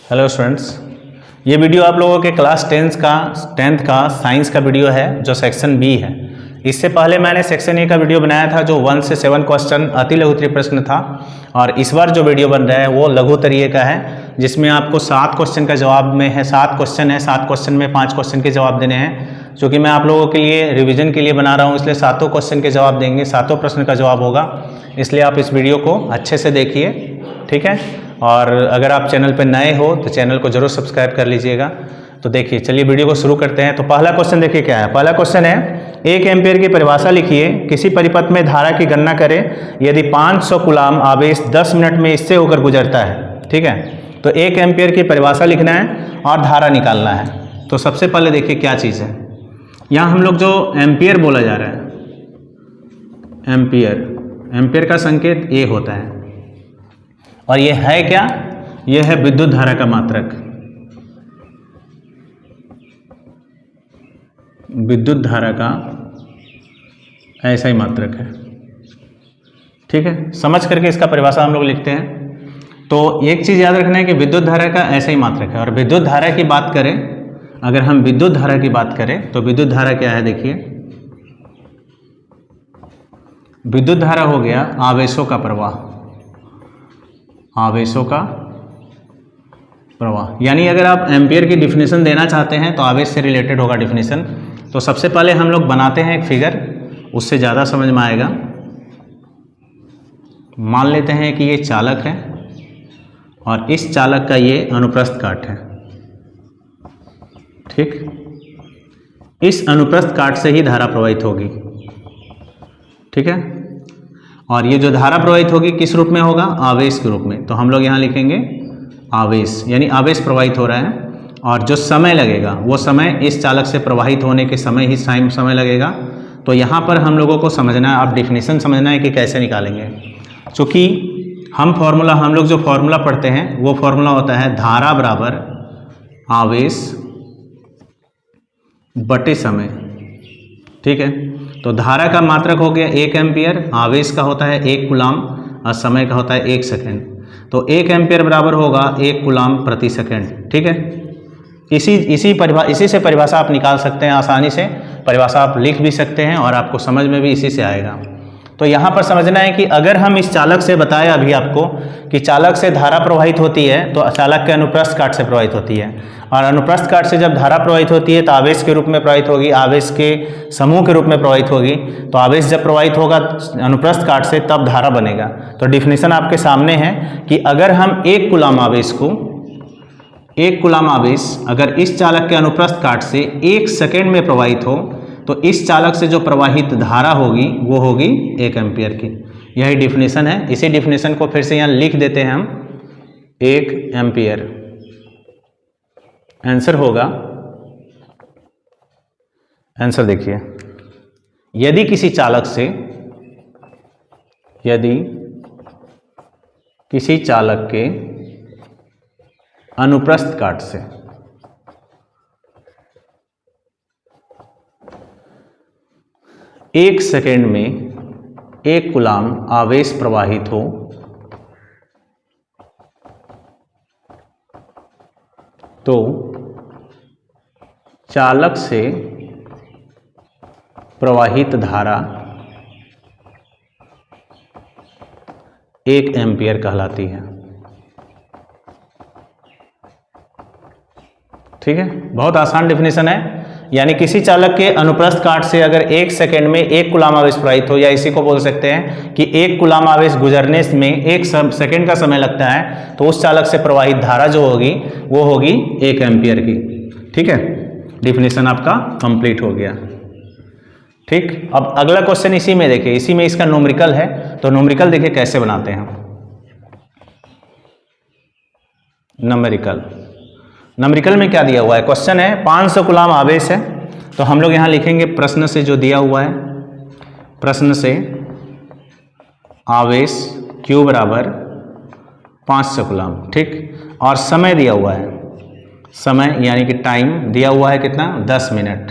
Hello students, ये video आप लोगों के क्लास 10th का साइंस का वीडियो है जो सेक्शन बी है। इससे पहले मैंने सेक्शन ए का वीडियो बनाया था जो 1 से 7 क्वेश्चन अति लघुत्तरीय प्रश्न था, और इस बार जो वीडियो बन रहा है वो लघुत्तरीय का है जिसमें आपको 7 क्वेश्चन का जवाब में है। 7 क्वेश्चन है, 7 क्वेश्चन में 5 क्वेश्चन के जवाब देने हैं। चूँकि मैं आप लोगों के लिए रिविजन के लिए बना रहा हूँ इसलिए 7 क्वेश्चन के जवाब देंगे, 7 प्रश्न का जवाब होगा, इसलिए आप इस वीडियो को अच्छे से देखिए, ठीक है। और अगर आप चैनल पर नए हो तो चैनल को जरूर सब्सक्राइब कर लीजिएगा। तो देखिए, चलिए वीडियो को शुरू करते हैं। तो पहला क्वेश्चन देखिए क्या है। पहला क्वेश्चन है, 1 एम्पीयर की परिभाषा लिखिए। किसी परिपथ में धारा की गणना करें यदि 500 कूलाम आवेश 10 मिनट में इससे होकर गुजरता है, ठीक है। तो 1 एम्पीयर की परिभाषा लिखना है और धारा निकालना है। तो सबसे पहले देखिए क्या चीज़ है, यहाँ हम लोग जो एम्पीयर बोला जा रहा है, एम्पीयर का संकेत ए होता है, और ये है क्या, ये है विद्युत धारा का मात्रक। विद्युत धारा का ऐसा ही मात्रक है, ठीक है। समझ करके इसका परिभाषा हम लोग लिखते हैं। तो एक चीज़ याद रखना है कि विद्युत धारा का ऐसा ही मात्रक है। और विद्युत धारा की बात करें, अगर हम विद्युत धारा की बात करें तो विद्युत धारा क्या है, देखिए विद्युत धारा हो गया आवेशों का प्रवाह, आवेशों का प्रवाह। यानी अगर आप एम्पीयर की डिफिनीशन देना चाहते हैं तो आवेश से रिलेटेड होगा डिफिनीशन। तो सबसे पहले हम लोग बनाते हैं एक फिगर, उससे ज़्यादा समझ में आएगा। मान लेते हैं कि ये चालक है और इस चालक का ये अनुप्रस्थ काट है, ठीक। इस अनुप्रस्थ काट से ही धारा प्रवाहित होगी, ठीक है। और ये जो धारा प्रवाहित होगी किस रूप में होगा, आवेश के रूप में। तो हम लोग यहाँ लिखेंगे आवेश, यानी आवेश प्रवाहित हो रहा है, और जो समय लगेगा वो समय इस चालक से प्रवाहित होने के समय ही समय लगेगा। तो यहाँ पर हम लोगों को समझना है, आप डिफिनीशन समझना है कि कैसे निकालेंगे। चूँकि हम लोग जो फॉर्मूला पढ़ते हैं वो फॉर्मूला होता है धारा बराबर आवेश बटे समय, ठीक है। तो धारा का मात्रक हो गया 1 एम्पीयर, आवेश का होता है 1 कूलाम और समय का होता है 1 सेकेंड। तो 1 एम्पीयर बराबर होगा 1 कूलाम प्रति सेकेंड, ठीक है। इसी से परिभाषा आप निकाल सकते हैं आसानी से। परिभाषा आप लिख भी सकते हैं और आपको समझ में भी इसी से आएगा। तो यहाँ पर समझना है कि अगर हम इस चालक से बताया अभी आपको कि चालक से धारा प्रवाहित होती है तो चालक के अनुप्रस्थ काट से प्रवाहित होती है, और अनुप्रस्थ काट से जब धारा प्रवाहित होती है तो आवेश के रूप में प्रवाहित होगी, आवेश के समूह के रूप में प्रवाहित होगी। तो आवेश जब प्रवाहित होगा अनुप्रस्थ काट से तब धारा बनेगा। तो डिफिनीशन आपके सामने है कि अगर हम 1 कूलाम आवेश अगर इस चालक के अनुप्रस्थ काट से 1 सेकेंड में प्रवाहित हो तो इस चालक से जो प्रवाहित धारा होगी वो होगी 1 एम्पीयर की। यही डिफिनीशन है। इसी डिफिनीशन को फिर से यहाँ लिख देते हैं हम, 1 एम्पीयर। आंसर होगा, आंसर देखिए, यदि किसी चालक के अनुप्रस्थ काट से 1 सेकेंड में 1 कूलाम आवेश प्रवाहित हो तो चालक से प्रवाहित धारा 1 एम्पीयर कहलाती है, ठीक है। बहुत आसान डिफिनीशन है। यानी किसी चालक के अनुप्रस्थ काट से अगर 1 सेकेंड में 1 कूलाम आवेश प्रवाहित हो, या इसी को बोल सकते हैं कि 1 कूलाम आवेश गुजरने में 1 सेकेंड का समय लगता है, तो उस चालक से प्रवाहित धारा जो होगी वो होगी 1 एम्पीयर की, ठीक है। डिफिनीशन आपका कंप्लीट हो गया, ठीक। अब अगला क्वेश्चन इसी में देखिए, इसी में इसका न्यूमेरिकल है। तो न्यूमेरिकल देखिए कैसे बनाते हैं। न्यूमेरिकल में क्या दिया हुआ है, क्वेश्चन है 500 कूलाम आवेश है। तो हम लोग यहाँ लिखेंगे प्रश्न से जो दिया हुआ है, प्रश्न से आवेश Q बराबर 500 कूलाम, ठीक। और समय दिया हुआ है, समय यानी कि टाइम दिया हुआ है कितना, 10 मिनट।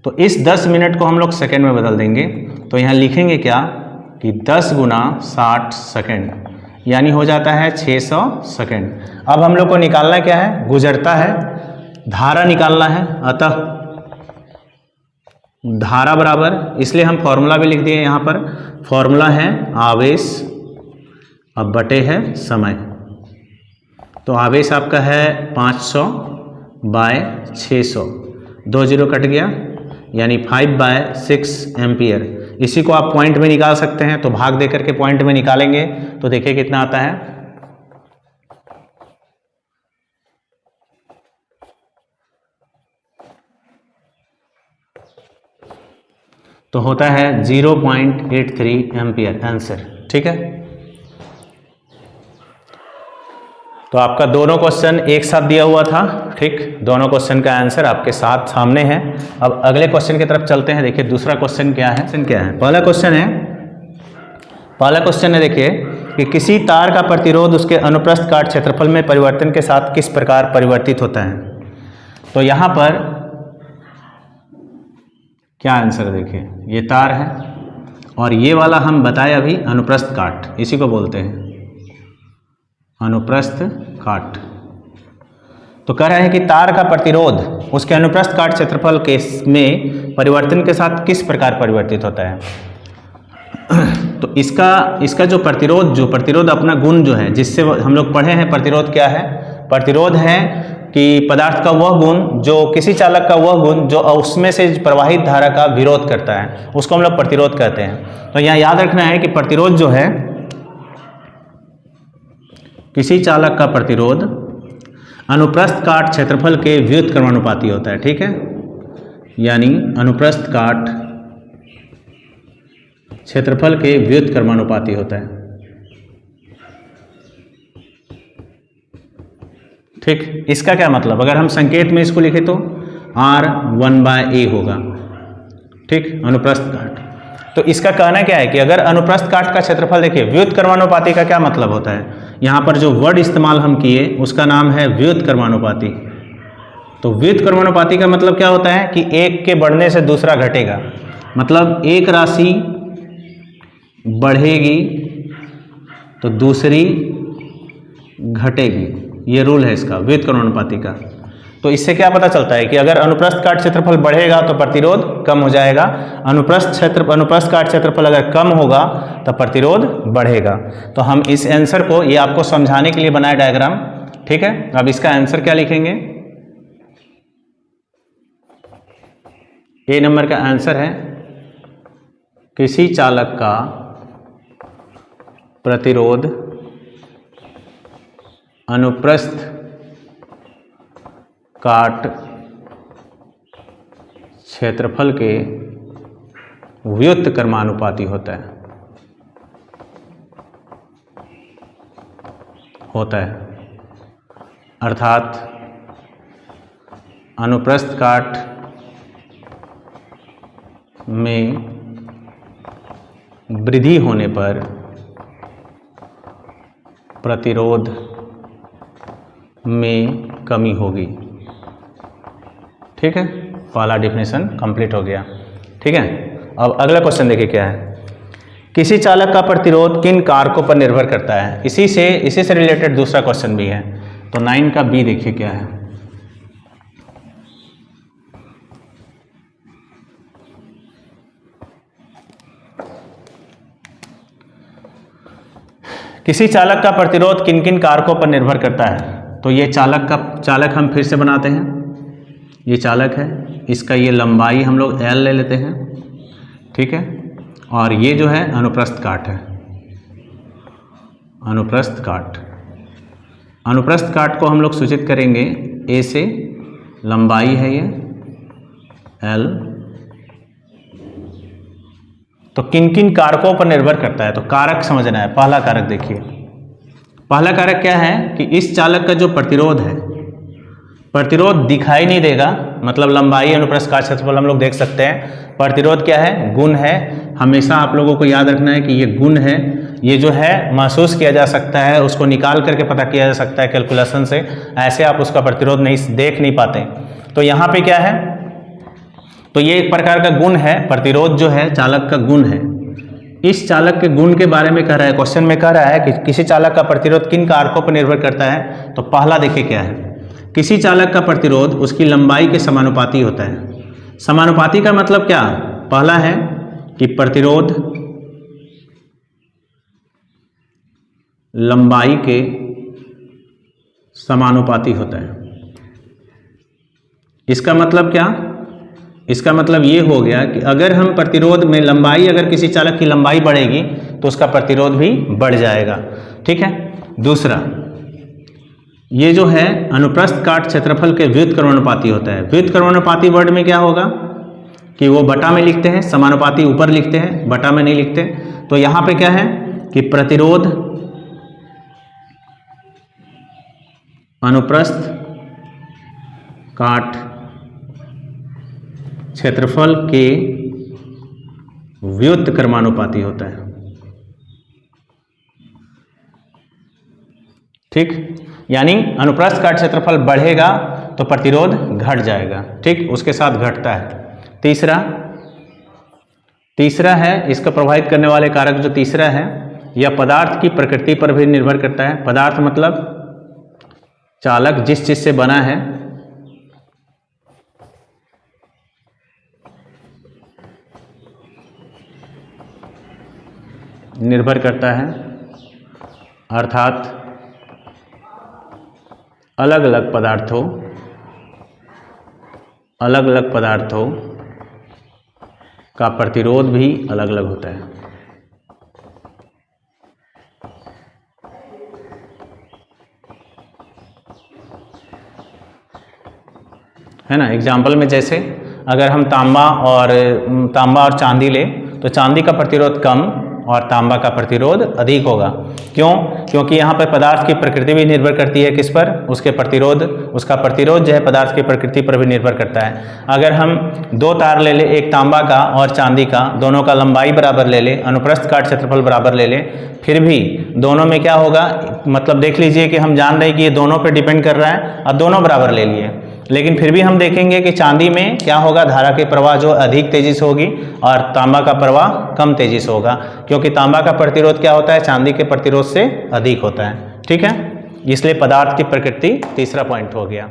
तो इस 10 मिनट को हम लोग सेकेंड में बदल देंगे। तो यहाँ लिखेंगे क्या कि 10 गुना 60 सेकेंड, यानी हो जाता है 600 सेकेंड। अब हम लोग को निकालना क्या है, गुजरता है, धारा निकालना है। अतः धारा बराबर, इसलिए हम फॉर्मूला भी लिख दिए यहाँ पर, फॉर्मूला है आवेश अब बटे है समय। तो आवेश आपका है 500 बाय 600, 2 जीरो कट गया, यानी 5/6 एम्पियर। इसी को आप पॉइंट में निकाल सकते हैं, तो भाग देकर के पॉइंट में निकालेंगे तो देखिए कितना आता है, तो होता है 0.83 एम्पियर आंसर। ठीक है, तो आपका दोनों क्वेश्चन एक साथ दिया हुआ था। ठीक, दोनों क्वेश्चन का आंसर आपके साथ सामने है। अब अगले क्वेश्चन की तरफ चलते हैं। देखिए दूसरा क्वेश्चन क्या है, पहला क्वेश्चन है देखिए कि किसी तार का प्रतिरोध उसके अनुप्रस्थ काट क्षेत्रफल में परिवर्तन के साथ किस प्रकार परिवर्तित होता है। तो यहाँ पर क्या आंसर है, देखिए ये तार है और ये वाला हम बताए अभी अनुप्रस्थ काट, इसी को बोलते हैं अनुप्रस्थ काट। तो कह रहे हैं कि तार का प्रतिरोध उसके अनुप्रस्थ काट क्षेत्रफल के में परिवर्तन के साथ किस प्रकार परिवर्तित होता है। तो इसका जो प्रतिरोध अपना गुण जो है, जिससे हम लोग पढ़े हैं, प्रतिरोध क्या है, प्रतिरोध है कि पदार्थ का वह गुण जो किसी चालक का वह गुण जो उसमें से प्रवाहित धारा का विरोध करता है, उसको हम लोग प्रतिरोध कहते हैं। तो यहाँ याद रखना है कि प्रतिरोध जो है, किसी चालक का प्रतिरोध अनुप्रस्थ काट क्षेत्रफल के व्युत्क्रमानुपाती होता है। ठीक है, यानी अनुप्रस्थ काट क्षेत्रफल के व्युत्क्रमानुपाती होता है। ठीक, इसका क्या मतलब, अगर हम संकेत में इसको लिखें तो R1/A होगा। ठीक, अनुप्रस्थ काट। तो इसका कहना क्या है कि अगर अनुप्रस्थ काट का क्षेत्रफल, देखिए व्युत्क्रमानुपाती का क्या मतलब होता है, यहाँ पर जो वर्ड इस्तेमाल हम किए उसका नाम है व्युत्क्रमानुपाती। तो व्युत्क्रमानुपाती का मतलब क्या होता है कि एक के बढ़ने से दूसरा घटेगा, मतलब एक राशि बढ़ेगी तो दूसरी घटेगी, ये रूल है इसका व्युत्क्रमानुपाती का। तो इससे क्या पता चलता है कि अगर अनुप्रस्थ काट क्षेत्रफल बढ़ेगा तो प्रतिरोध कम हो जाएगा, अनुप्रस्थ काट क्षेत्रफल अगर कम होगा तो प्रतिरोध बढ़ेगा। तो हम इस आंसर को, ये आपको समझाने के लिए बनाया डायग्राम। ठीक है, अब इसका आंसर क्या लिखेंगे, ए नंबर का आंसर है किसी चालक का प्रतिरोध अनुप्रस्थ काट क्षेत्रफल के व्युत्क्रमानुपाती होता है, अर्थात अनुप्रस्थ काट में वृद्धि होने पर प्रतिरोध में कमी होगी। ठीक है, पहला डेफिनेशन कंप्लीट हो गया। ठीक है, अब अगला क्वेश्चन देखिए क्या है, किसी चालक का प्रतिरोध किन कारकों पर निर्भर करता है। इसी से रिलेटेड दूसरा क्वेश्चन भी है। तो 9 का बी देखिए क्या है, किसी चालक का प्रतिरोध किन किन कारकों पर निर्भर करता है। तो ये चालक हम फिर से बनाते हैं, ये चालक है, इसका ये लंबाई हम लोग L ले लेते हैं। ठीक है, और ये जो है अनुप्रस्थ काट है, अनुप्रस्थ काट को हम लोग सूचित करेंगे A से, लंबाई है ये L। तो किन किन कारकों पर निर्भर करता है, तो कारक समझना है। पहला कारक देखिए, पहला कारक क्या है कि इस चालक का जो प्रतिरोध है, प्रतिरोध दिखाई नहीं देगा, मतलब लंबाई अनुप्रस्थ काट क्षेत्रफल हम लोग देख सकते हैं। प्रतिरोध क्या है, गुण है। हमेशा आप लोगों को याद रखना है कि ये गुण है, ये जो है महसूस किया जा सकता है, उसको निकाल करके पता किया जा सकता है कैलकुलेशन से, ऐसे आप उसका प्रतिरोध देख नहीं पाते। तो यहाँ पे क्या है, तो ये एक प्रकार का गुण है, प्रतिरोध जो है चालक का गुण है। इस चालक के गुण के बारे में कह रहा है, क्वेश्चन में कह रहा है कि किसी चालक का प्रतिरोध किन कारकों पर निर्भर करता है। तो पहला देखिए क्या है, किसी चालक का प्रतिरोध उसकी लंबाई के समानुपाती होता है। समानुपाती का मतलब क्या, पहला है कि प्रतिरोध लंबाई के समानुपाती होता है। इसका मतलब क्या, इसका मतलब ये हो गया कि अगर हम प्रतिरोध में लंबाई, अगर किसी चालक की लंबाई बढ़ेगी तो उसका प्रतिरोध भी बढ़ जाएगा। ठीक है। दूसरा, ये जो है अनुप्रस्थ काट क्षेत्रफल के व्युत्क्रमणुपाती होता है। व्युत्क्रमणुपाती वर्ड में क्या होगा कि वो बटा में लिखते हैं, समानुपाती ऊपर लिखते हैं, बटा में नहीं लिखते। तो यहाँ पे क्या है कि प्रतिरोध अनुप्रस्थ काट क्षेत्रफल के व्युत्क्रमानुपाती होता है। ठीक, यानी अनुप्रस्थ काट क्षेत्रफल बढ़ेगा तो प्रतिरोध घट जाएगा। ठीक, उसके साथ घटता है। तीसरा है इसका प्रभावित करने वाले कारक जो तीसरा है, यह पदार्थ की प्रकृति पर भी निर्भर करता है। पदार्थ मतलब चालक जिस चीज से बना है, निर्भर करता है, अर्थात अलग अलग पदार्थों का प्रतिरोध भी अलग अलग होता है ना। एग्जाम्पल में जैसे अगर हम तांबा और चांदी ले तो चांदी का प्रतिरोध कम और तांबा का प्रतिरोध अधिक होगा। क्यों? क्योंकि यहाँ पर पदार्थ की प्रकृति भी निर्भर करती है किस पर, उसका प्रतिरोध जो है पदार्थ की प्रकृति पर भी निर्भर करता है। अगर हम दो तार ले ले, एक तांबा का और चांदी का, दोनों का लंबाई बराबर ले ले, अनुप्रस्थ काट क्षेत्रफल बराबर ले ले, फिर भी दोनों में क्या होगा, मतलब देख लीजिए कि हम जान रहे हैं कि ये दोनों पर डिपेंड कर रहा है और दोनों बराबर ले लिए, लेकिन फिर भी हम देखेंगे कि चांदी में क्या होगा, धारा के प्रवाह जो अधिक तेजी से होगी और तांबा का प्रवाह कम तेजी से होगा, क्योंकि तांबा का प्रतिरोध क्या होता है, चांदी के प्रतिरोध से अधिक होता है। ठीक है, इसलिए पदार्थ की प्रकृति तीसरा पॉइंट हो गया।